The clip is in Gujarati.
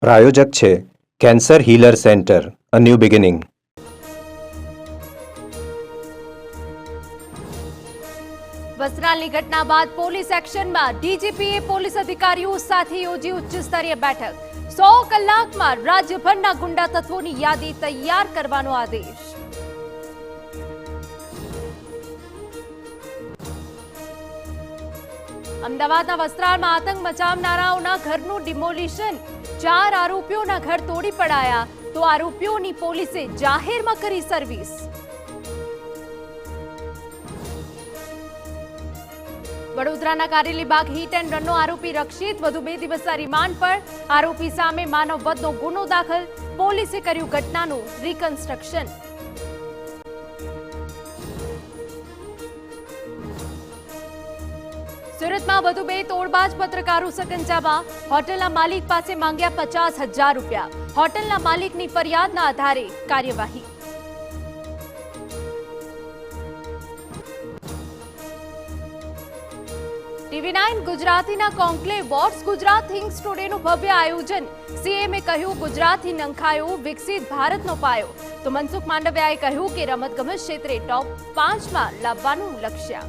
પ્રાયોજક છે cancer healer center, a new beginning. વસ્ત્રાલની ઘટના બાદ પોલીસ એક્શનમાં. ડીજીપીએ પોલીસ અધિકારીઓ સાથે યોજી ઉચ્ચ સ્તરીય બેઠક. 100 કલાકમાં રાજ્યભરના ગુંડા તત્વોની યાદી તૈયાર કરવાનો આદેશ. અમદાવાદના વસ્ત્રાલમાં આતંક મચાવનારાઓના ઘરનું ડિમોલિશન. 4 આરોપીઓના ઘર તોડી પડાયા તો આરોપીઓની પોલીસે જાહેરમાં કરી સર્વિસ. વડોદરાના કારેલીબાગ હિટ એન્ડ રનનો આરોપી રક્ષિત વધુ 2 દિવસના રિમાન્ડ પર. આરોપી સામે માનવ વધનો ગુનો દાખલ. પોલીસે કર્યું ઘટનાનું રિકન્સ્ટ્રક્શન. સુરતમાં વધુ 2 તોડબાજ પત્રકારો સકંજામાં. હોટલના માલિક પાસે માંગ્યા 50,000 રૂપિયા. હોટલના માલિકની ફરિયાદના આધારે કાર્યવાહી. TV9 ગુજરાતીના કોન્ક્લેવ વોટ્સ ગુજરાત થિંક્સ ટુડેનું ભવ્ય આયોજન. સીએમએ કહ્યું ગુજરાતથી નંખાયો વિકસિત ભારતનો પાયો. તો મનસુખ માંડવિયાએ કહ્યું કે રમતગમત ક્ષેત્રે ટોપ 5માં લાવવાનું લક્ષ્ય.